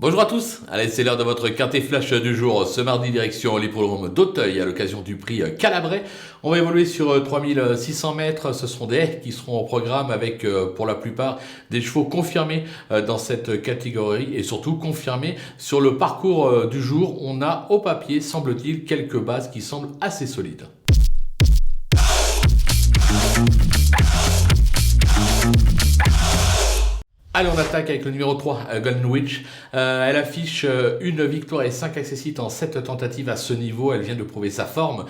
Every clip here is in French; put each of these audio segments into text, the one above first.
Bonjour à tous, allez c'est l'heure de votre quintet flash du jour. Ce mardi direction l'hippodrome d'Auteuil à l'occasion du prix Calabrais. On va évoluer sur 3600 mètres, ce seront des haies qui seront au programme avec pour la plupart des chevaux confirmés dans cette catégorie et surtout confirmés sur le parcours du jour. On a au papier, semble-t-il, quelques bases qui semblent assez solides. Allez, on attaque avec le numéro 3, Golden Witch. Elle affiche une victoire et 5 accessites en 7 tentatives à ce niveau. Elle vient de prouver sa forme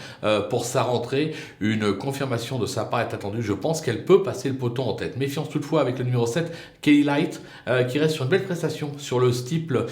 pour sa rentrée. Une confirmation de sa part est attendue. Je pense qu'elle peut passer le peloton en tête. Méfiance toutefois avec le numéro 7, Kelly Light, qui reste sur une belle prestation sur le steeple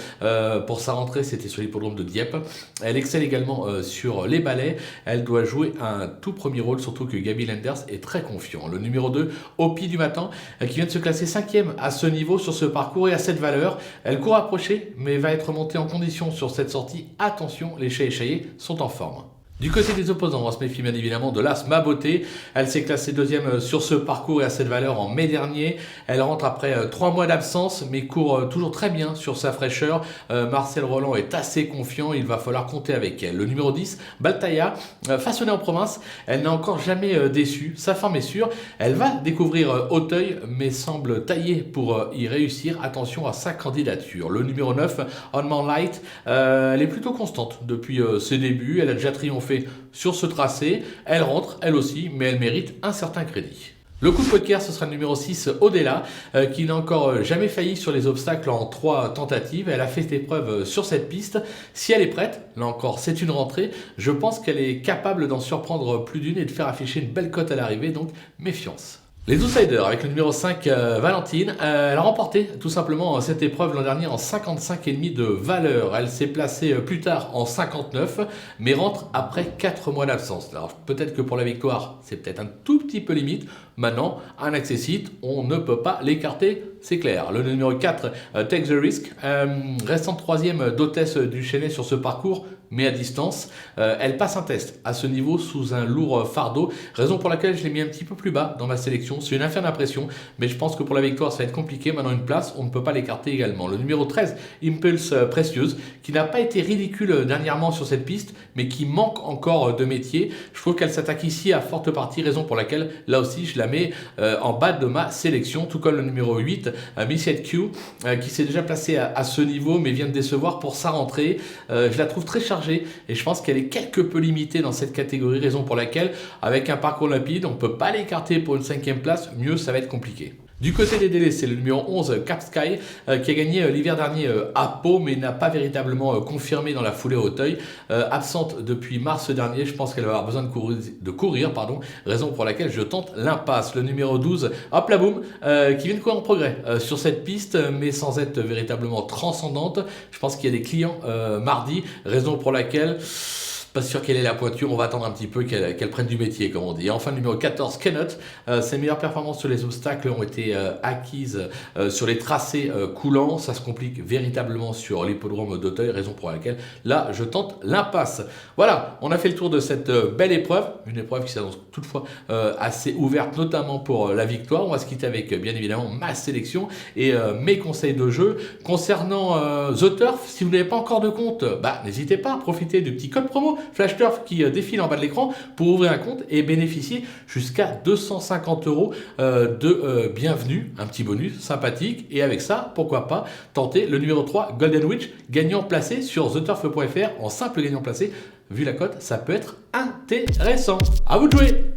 pour sa rentrée. C'était sur l'hippodrome de Dieppe. Elle excelle également sur les balais. Elle doit jouer un tout premier rôle, surtout que Gaby Lenders est très confiant. Le numéro 2, Hopi du matin, qui vient de se classer 5e à ce niveau sur ce parcours et à cette valeur. Elle court approcher mais va être montée en condition sur cette sortie. Attention, les chais échaillés sont en forme. Du côté des opposants, on se méfie bien évidemment de l'As Ma Beauté. Elle s'est classée 2e sur ce parcours et à cette valeur en mai dernier. Elle rentre après 3 mois d'absence mais court toujours très bien sur sa fraîcheur. Marcel Roland est assez confiant, il va falloir compter avec elle. Le numéro 10, Baltaïa, façonnée en province, elle n'a encore jamais déçu. Sa forme est sûre, elle va découvrir Auteuil mais semble taillée pour y réussir. Attention à sa candidature. Le numéro 9, On Man Light, elle est plutôt constante depuis ses débuts. Elle a déjà triomphé sur ce tracé, elle rentre elle aussi, mais elle mérite un certain crédit. Le coup de poker, ce sera le numéro 6, Odella, qui n'a encore jamais failli sur les obstacles en 3 tentatives. Elle a fait épreuve sur cette piste. Si elle est prête, là encore, c'est une rentrée. Je pense qu'elle est capable d'en surprendre plus d'une et de faire afficher une belle cote à l'arrivée, donc méfiance. Les outsiders avec le numéro 5, Valentine, elle a remporté tout simplement cette épreuve l'an dernier en 55,5 de valeur. Elle s'est placée plus tard en 59, mais rentre après 4 mois d'absence. Alors peut-être que pour la victoire, c'est peut-être un tout petit peu limite. Maintenant, un accessite, on ne peut pas l'écarter, c'est clair. Le numéro 4, Take the Risk, restant 3e d'hôtesse du Chesnay sur ce parcours, mais à distance. Elle passe un test à ce niveau sous un lourd fardeau, raison pour laquelle je l'ai mis un petit peu plus bas dans ma sélection. C'est une affaire d'impression, mais je pense que pour la victoire, ça va être compliqué. Maintenant, une place, on ne peut pas l'écarter également. Le numéro 13, Impulse Précieuse, qui n'a pas été ridicule dernièrement sur cette piste, mais qui manque encore de métier. Je trouve qu'elle s'attaque ici à forte partie, raison pour laquelle, là aussi, je la mets en bas de ma sélection, tout comme le numéro 8, Missette Q, qui s'est déjà placé à ce niveau, mais vient de décevoir pour sa rentrée. Je la trouve très chargée et je pense qu'elle est quelque peu limitée dans cette catégorie, raison pour laquelle, avec un parcours limpide, on ne peut pas l'écarter pour une 5e place, mieux ça va être compliqué. Du côté des délais, c'est le numéro 11, Cap Sky, qui a gagné l'hiver dernier à Pau, mais n'a pas véritablement confirmé dans la foulée à Auteuil. Absente depuis mars dernier, je pense qu'elle va avoir besoin de courir, raison pour laquelle je tente l'impasse. Le numéro 12, Hop la Boum, qui vient de courir en progrès sur cette piste, mais sans être véritablement transcendante. Je pense qu'il y a des clients mardi, raison pour laquelle... Pas sûr qu'elle ait la pointure, on va attendre un petit peu qu'elle prenne du métier, comme on dit. Et enfin, le numéro 14, Kenneth. Ses meilleures performances sur les obstacles ont été acquises sur les tracés coulants. Ça se complique véritablement sur l'hippodrome d'Auteuil, raison pour laquelle, là, je tente l'impasse. Voilà, on a fait le tour de cette belle épreuve. Une épreuve qui s'annonce toutefois assez ouverte, notamment pour la victoire. On va se quitter avec, bien évidemment, ma sélection et mes conseils de jeu. Concernant The Turf, si vous n'avez pas encore de compte, n'hésitez pas à profiter du petit code promo Flash Turf qui défile en bas de l'écran pour ouvrir un compte et bénéficier jusqu'à 250 € de bienvenue, un petit bonus sympathique. Et avec ça, pourquoi pas tenter le numéro 3, Golden Witch, gagnant placé sur theturf.fr en simple gagnant placé. Vu la cote, ça peut être intéressant. À vous de jouer!